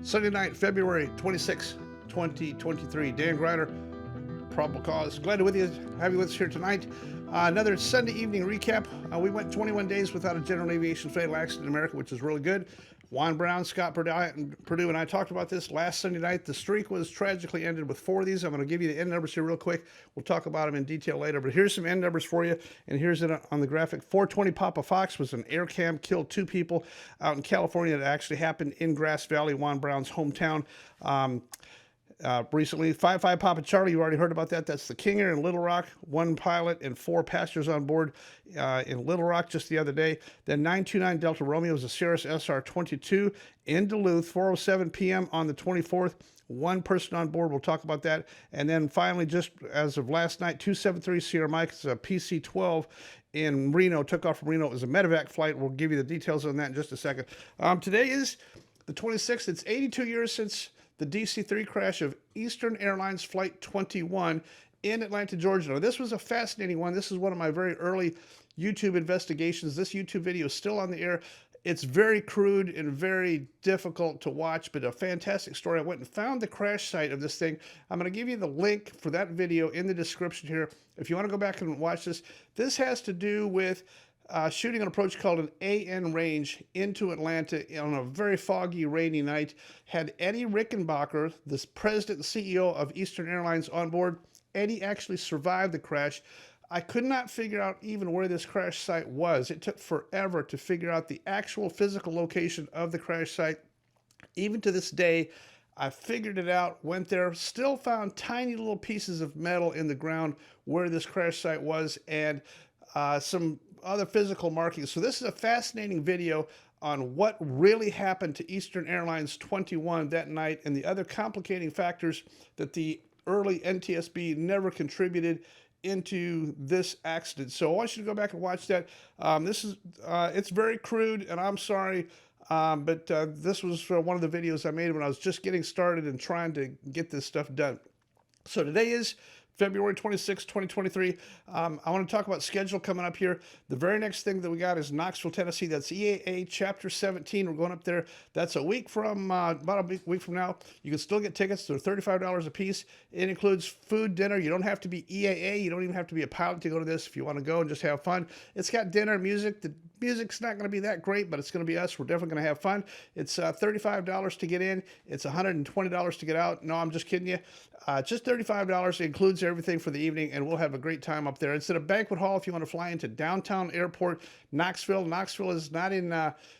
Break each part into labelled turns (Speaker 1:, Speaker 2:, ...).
Speaker 1: Sunday night, February 26, 2023. Dan Griner, Probable Cause. Glad to have you with us here tonight. Another Sunday evening recap. We went 21 days without a general aviation fatal accident in America, which is really good. Juan Brown, Scott Purdue, and I talked about this last Sunday night. The streak was tragically ended with 4 of these. I'm going to give you the end numbers here real quick. We'll talk about them in detail later, but here's some end numbers for you, and here's it on the graphic. 420 Papa Fox was an air cam, killed 2 people out in California. That actually happened in Grass Valley, Juan Brown's hometown. Recently, 55 Papa Charlie, you already heard about that. That's the King Air in Little Rock, 1 pilot and 4 passengers on board in Little Rock just the other day. Then 929 Delta Romeo was a Cirrus SR-22 in Duluth, 4:07 p.m. on the 24th. 1 person on board. We'll talk about that. And then finally, just as of last night, 273 Sierra Mike, it's a PC-12 in Reno, took off from Reno. It was a medevac flight. We'll give you the details on that in just a second. Today is the 26th. It's 82 years since the DC-3 crash of Eastern Airlines Flight 21 in Atlanta, Georgia. Now, this was a fascinating one. This is one of my very early YouTube investigations. This YouTube video is still on the air. It's very crude and very difficult to watch, but a fantastic story. I went and found the crash site of this thing. I'm going to give you the link for that video in the description here. If you want to go back and watch this, this has to do with shooting an approach called an AN range into Atlanta on a very foggy, rainy night. Had Eddie Rickenbacker, the president and CEO of Eastern Airlines, on board. Eddie actually survived the crash. I could not figure out even where this crash site was. It took forever to figure out the actual physical location of the crash site. Even to this day, I figured it out, went there, still found tiny little pieces of metal in the ground where this crash site was, and some other physical markings. So this is a fascinating video on what really happened to Eastern Airlines 21 that night and the other complicating factors that the early NTSB never contributed into this accident. So I want you to go back and watch that. It's very crude, and I'm sorry, but this was one of the videos I made when I was just getting started and trying to get this stuff done. So today is February 26, 2023. I want to talk about schedule coming up here. The very next thing that we got is Knoxville, Tennessee. That's EAA Chapter 17. We're going up there. That's a week from, about a week from now. You can still get tickets. They're $35 a piece. It includes food, dinner. You don't have to be EAA. You don't even have to be a pilot to go to this if you want to go and just have fun. It's got dinner, music. The music's not going to be that great, but it's going to be us. We're definitely going to have fun. It's $35 to get in. It's $120 to get out. No, I'm just kidding you. Just $35. It includes everything for the evening, and we'll have a great time up there. It's at a banquet hall if you want to fly into downtown airport, Knoxville. Knoxville is not in,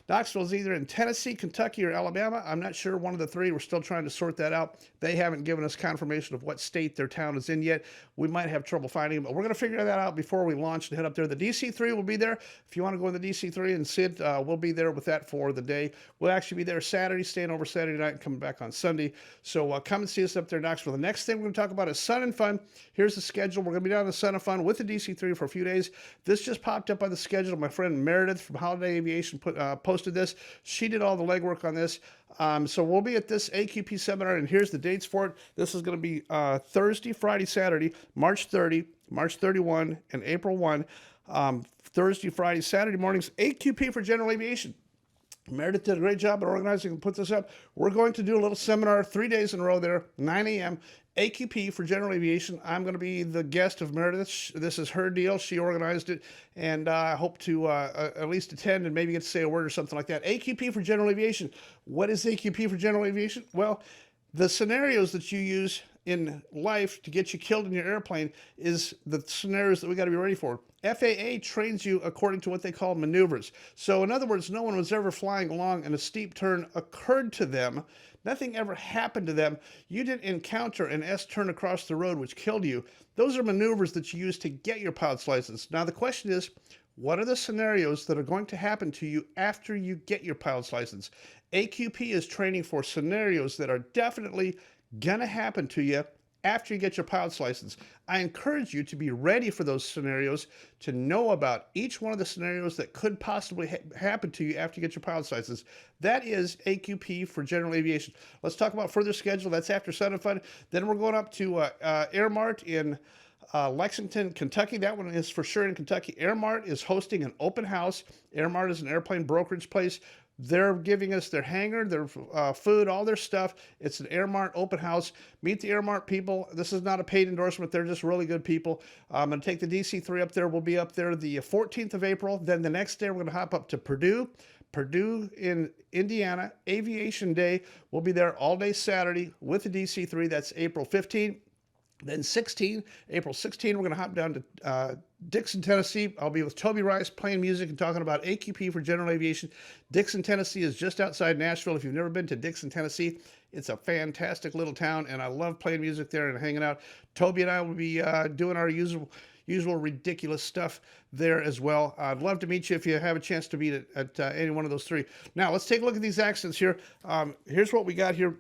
Speaker 1: Knoxville is either in Tennessee, Kentucky, or Alabama. I'm not sure, one of the three. We're still trying to sort that out. They haven't given us confirmation of what state their town is in yet. We might have trouble finding them, but we're going to figure that out before we launch and head up there. The DC-3 will be there. If you want to go in the DC-3 and sit, we'll be there with that for the day. We'll actually be there Saturday, staying over Saturday night and coming back on Sunday. So come and see us up there in Knoxville. The next thing we're going to talk about is Sun and Fun. Here's the schedule. We're going to be down in Sun and Fun with the DC-3 for a few days. This just popped up on the schedule. My friend Meredith from Holiday Aviation posted this. She did all the legwork on this. So we'll be at this AQP seminar, and here's the dates for it. This is going to be Thursday, Friday, Saturday, March 30, March 31, and April 1. Thursday, Friday, Saturday mornings, AQP for General Aviation. Meredith did a great job at organizing and put this up. We're going to do a little seminar 3 days in a row there, 9 a.m., AQP for General Aviation. I'm going to be the guest of Meredith. This is her deal. She organized it, and I hope to at least attend and maybe get to say a word or something like that. AQP for General Aviation. What is AQP for General Aviation? Well, the scenarios that you use in life to get you killed in your airplane is the scenarios that we got to be ready for. FAA trains you according to what they call maneuvers. So in other words, no one was ever flying along and a steep turn occurred to them. Nothing ever happened to them. You didn't encounter an S-turn across the road which killed you. Those are maneuvers that you use to get your pilot's license. Now the question is, what are the scenarios that are going to happen to you after you get your pilot's license? AQP is training for scenarios that are definitely gonna happen to you after you get your pilot's license. I encourage you to be ready for those scenarios, to know about each one of the scenarios that could possibly happen to you after you get your pilot's license. That is AQP for General Aviation. Let's talk about further schedule. That's after Sun and Fun. Then we're going up to Airmart in Lexington, Kentucky. That one is for sure in Kentucky. Airmart is hosting an open house. Airmart is an airplane brokerage place. They're giving us their hangar, their food, all their stuff. It's an Airmart open house. Meet the Airmart people. This is not a paid endorsement. They're just really good people. I'm going to take the DC-3 up there. We'll be up there the 14th of April. Then the next day, we're going to hop up to Purdue in Indiana. Aviation Day. We'll be there all day Saturday with the DC-3. That's April 15th. Then April 16, we're going to hop down to Dixon, Tennessee. I'll be with Toby Rice playing music and talking about AQP for general aviation. Dixon, Tennessee is just outside Nashville. If you've never been to Dixon, Tennessee, it's a fantastic little town, and I love playing music there and hanging out. Toby and I will be doing our usual ridiculous stuff there as well. I'd love to meet you if you have a chance to meet at any one of those three. Now, let's take a look at these accidents here. Here's what we got here.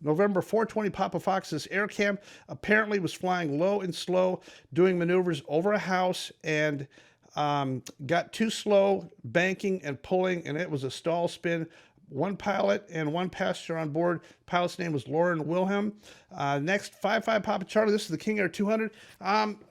Speaker 1: November 420 Papa Fox's air cam apparently was flying low and slow, doing maneuvers over a house, and got too slow, banking and pulling, and it was a stall spin. One pilot and one passenger on board. Pilot's name was Lauren Wilhelm. Next, 55 Papa Charlie. This is the King Air 200.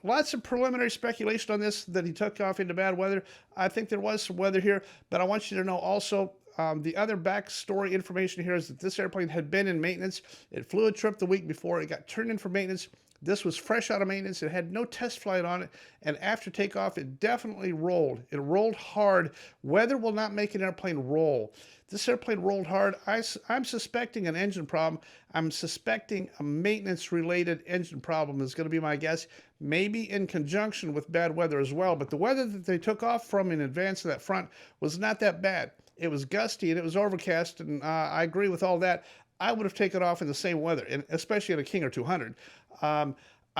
Speaker 1: Lots of preliminary speculation on this, that he took off into bad weather. I think there was some weather here, but I want you to know also the other backstory information here is that this airplane had been in maintenance. It flew a trip the week before. It got turned in for maintenance. This was fresh out of maintenance. It had no test flight on it. And after takeoff, it definitely rolled. It rolled hard. Weather will not make an airplane roll. This airplane rolled hard. I'm suspecting an engine problem. I'm suspecting a maintenance-related engine problem is going to be my guess. Maybe in conjunction with bad weather as well. But the weather that they took off from in advance of that front was not that bad. It was gusty and it was overcast, and I agree with all that. I would have taken off in the same weather, and especially in a King Air 200. I'm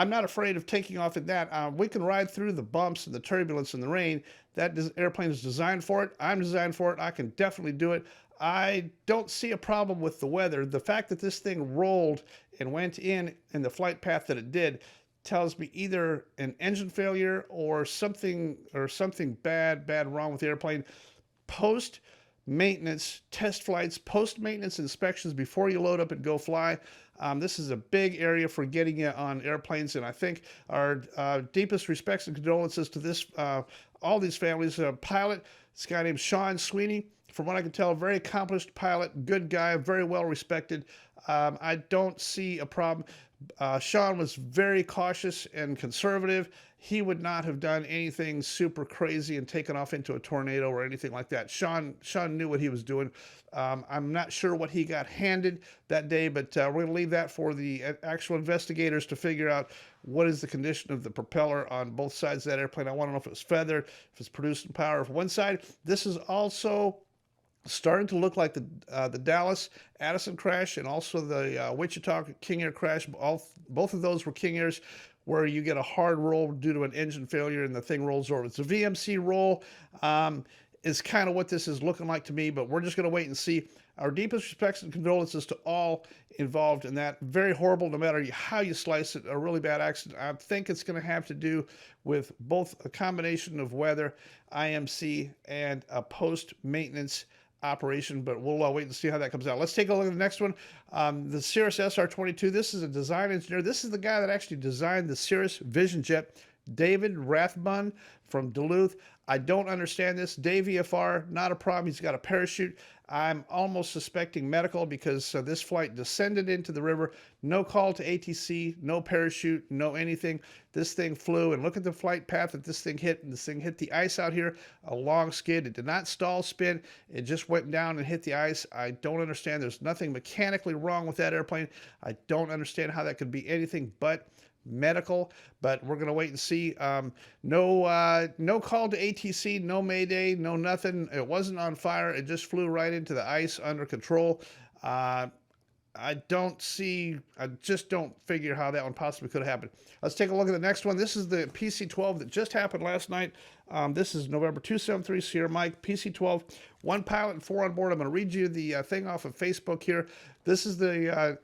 Speaker 1: not afraid of taking off in that. We can ride through the bumps and the turbulence and the rain. That airplane is designed for it. I'm designed for it. I can definitely do it. I don't see a problem with the weather. The fact that this thing rolled and went in the flight path that it did tells me either an engine failure or something bad wrong with the airplane. Post-maintenance test flights, post-maintenance inspections before you load up and go fly. This is a big area for getting you on airplanes, and I think our deepest respects and condolences to this, all these families. Pilot, this guy named Sean Sweeney, from what I can tell, very accomplished pilot, good guy, very well respected. I don't see a problem. Sean was very cautious and conservative. He would not have done anything super crazy and taken off into a tornado or anything like that. Sean knew what he was doing. I'm not sure what he got handed that day, but we're going to leave that for the actual investigators to figure out what is the condition of the propeller on both sides of that airplane. I want to know if it was feathered, if it's producing power. From one side, this is also starting to look like the Dallas Addison crash and also the Wichita King Air crash. Both of those were King Airs where you get a hard roll due to an engine failure and the thing rolls over. It's a VMC roll. Is kind of what this is looking like to me, but we're just going to wait and see. Our deepest respects and condolences to all involved in that. Very horrible, no matter how you slice it, a really bad accident. I think it's going to have to do with both a combination of weather, IMC, and a post-maintenance operation, but we'll wait and see how that comes out. Let's take a look at the next one. The Cirrus SR-22. This is a design engineer. This is the guy that actually designed the Cirrus Vision Jet, David Rathbun from Duluth. I don't understand this. Dave VFR, not a problem. He's got a parachute. I'm almost suspecting medical because this flight descended into the river. No call to ATC, no parachute, no anything. This thing flew, and look at the flight path that this thing hit. And this thing hit the ice out here, a long skid. It did not stall spin. It just went down and hit the ice. I don't understand. There's nothing mechanically wrong with that airplane. I don't understand how that could be anything but medical, but we're going to wait and see. No call to ATC, no mayday, no nothing. It wasn't on fire. It just flew right into the ice under control. I just don't figure how that one possibly could have happened. Let's take a look at the next one. This is the PC-12 that just happened last night. This is November 273 Sierra Mike, PC-12, one pilot and four on board. I'm going to read you the thing off of Facebook here. This is the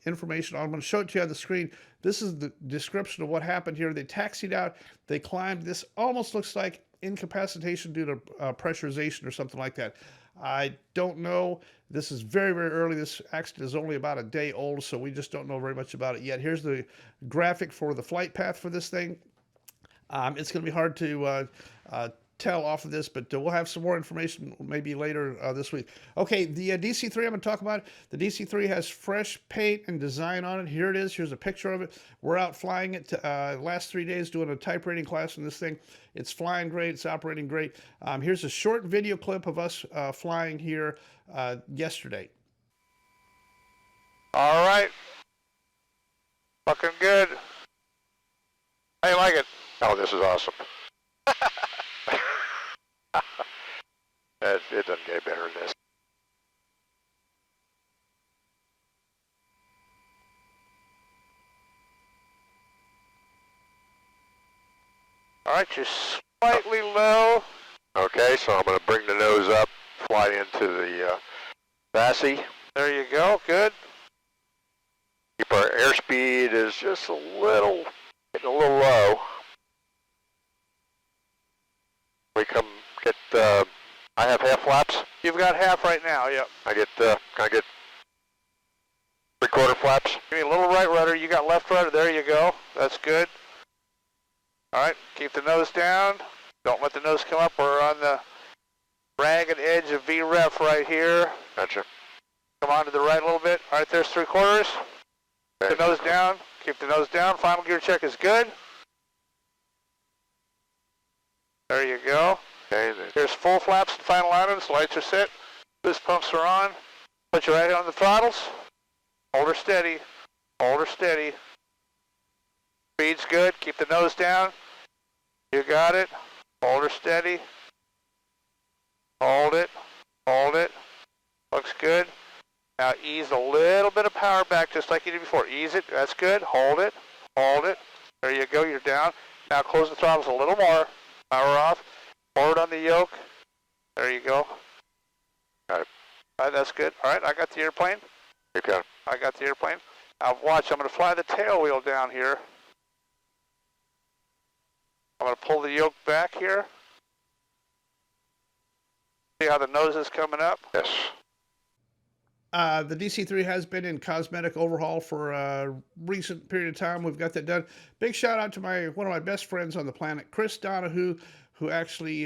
Speaker 1: information. I'm going to show it to you on the screen. This is the description of what happened here. They taxied out. They climbed. This almost looks like incapacitation due to pressurization or something like that. I don't know. This is very, very early. This accident is only about a day old, so we just don't know very much about it yet. Here's the graphic for the flight path for this thing. It's going to be hard to tell off of this, but we'll have some more information maybe later this week. Okay, the DC-3 I'm going to talk about. The DC-3 has fresh paint and design on it. Here it is. Here's a picture of it. We're out flying it last 3 days doing a type rating class on this thing. It's flying great. It's operating great. Here's a short video clip of us flying here yesterday.
Speaker 2: All right. Looking good. How you like it? Oh, this is awesome. It doesn't get better than this. All right, you're slightly low. Okay, so I'm going to bring the nose up, fly into the VASI. There you go, good. Keep our airspeed is just getting a little low. We come get, I have half flaps. You've got half right now, yep. Can I get 3/4 flaps? Give me a little right rudder. You got left rudder. There you go. That's good. All right, keep the nose down. Don't let the nose come up. We're on the ragged edge of VREF right here. Gotcha. Come on to the right a little bit. All right, there's 3/4. Keep the nose down. Keep the nose down. Final gear check is good. There you go. Okay, here's full flaps and final items. Lights are set. Boost pumps are on. Put your right hand on the throttles. Hold her steady. Hold her steady. Speed's good. Keep the nose down. You got it. Hold her steady. Hold it. Hold it. Looks good. Now ease a little bit of power back just like you did before. Ease it. That's good. Hold it. Hold it. There you go. You're down. Now close the throttles a little more. Power off. Forward on the yoke. There you go. Got it. All right, that's good. All right, I got the airplane. Okay. I got the airplane. Now watch, I'm going to fly the tail wheel down here. I'm going to pull the yoke back here. See how the nose is coming up? Yes.
Speaker 1: The DC-3 has been in cosmetic overhaul for a recent period of time. We've got that done. Big shout out to one of my best friends on the planet, Chris Donahue, who actually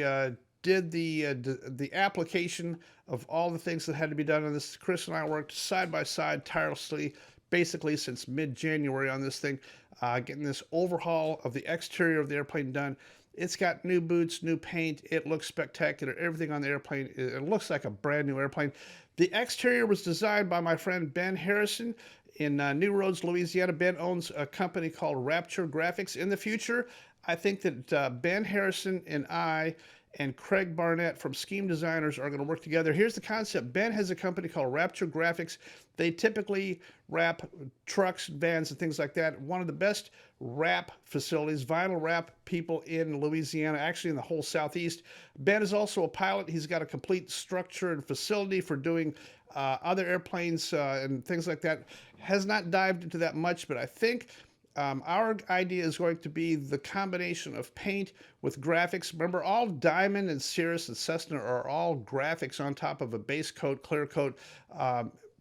Speaker 1: did the application of all the things that had to be done on this. Chris and I worked side by side tirelessly, basically since mid-January on this thing, getting this overhaul of the exterior of the airplane done. It's got new boots, new paint. It looks spectacular. Everything on the airplane, it looks like a brand new airplane. The exterior was designed by my friend Ben Harrison in New Roads, Louisiana. Ben owns a company called Rapture Graphics. In the future, I think that Ben Harrison and I and Craig Barnett from Scheme Designers are going to work together. Here's the concept. Ben has a company called Rapture Graphics. They typically wrap trucks, vans, and things like that. One of the best wrap facilities, vinyl wrap people in Louisiana, actually in the whole Southeast. Ben is also a pilot. He's got a complete structure and facility for doing other airplanes and things like that. Has not dived into that much, but I think our idea is going to be the combination of paint with graphics. Remember, all Diamond and Cirrus and Cessna are all graphics on top of a base coat, clear coat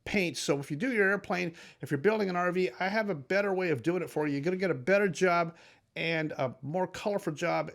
Speaker 1: paint. So if you do your airplane, if you're building an RV, I have a better way of doing it for you. You're going to get a better job and a more colorful job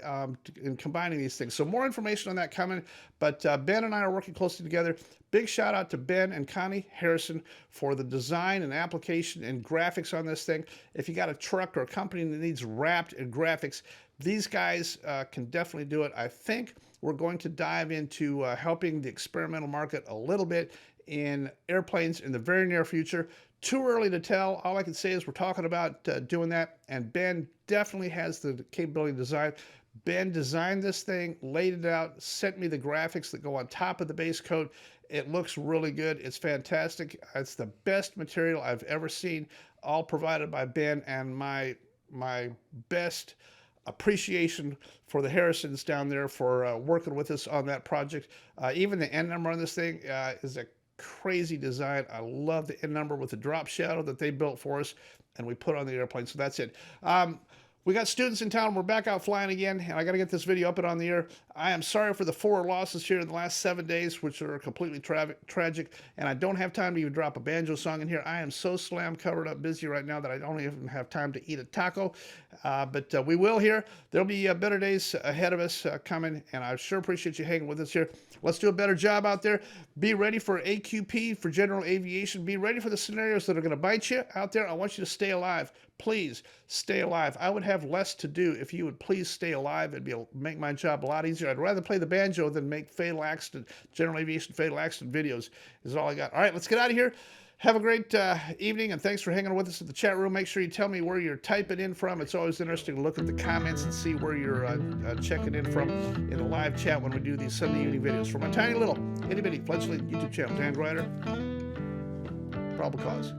Speaker 1: in combining these things. So more information on that coming, but Ben and I are working closely together. Big shout out to Ben and Connie Harrison for the design and application and graphics on this thing. If you got a truck or a company that needs wrapped in graphics, these guys can definitely do it. I think we're going to dive into helping the experimental market a little bit in airplanes in the very near future. Too early to tell. All I can say is we're talking about doing that, and Ben definitely has the capability to design. Ben designed this thing, laid it out, sent me the graphics that go on top of the base coat. It looks really good. It's fantastic. It's the best material I've ever seen, all provided by Ben, and my best appreciation for the Harrisons down there for working with us on that project. Even the end number on this thing is a crazy design. I love the end number with the drop shadow that they built for us and we put on the airplane. So that's it. We got students in town. We're back out flying again, and I got to get this video up and on the air. I am sorry for the 4 losses here in the last 7 days, which are completely tragic, and I don't have time to even drop a banjo song in here. I am so slam covered up busy right now that I don't even have time to eat a taco, but we will here. There'll be better days ahead of us coming, and I sure appreciate you hanging with us here. Let's do a better job out there. Be ready for AQP, for general aviation. Be ready for the scenarios that are going to bite you out there. I want you to stay alive. Please stay alive. I would have less to do if you would please stay alive. It'd make my job a lot easier. I'd rather play the banjo than make fatal accident, general aviation fatal accident videos is all I got. All right, let's get out of here. Have a great evening, and thanks for hanging with us in the chat room. Make sure you tell me where you're typing in from. It's always interesting to look at the comments and see where you're checking in from in the live chat when we do these Sunday evening videos. For my tiny little itty-bitty fledgling YouTube channel, Dan Grider, probable cause.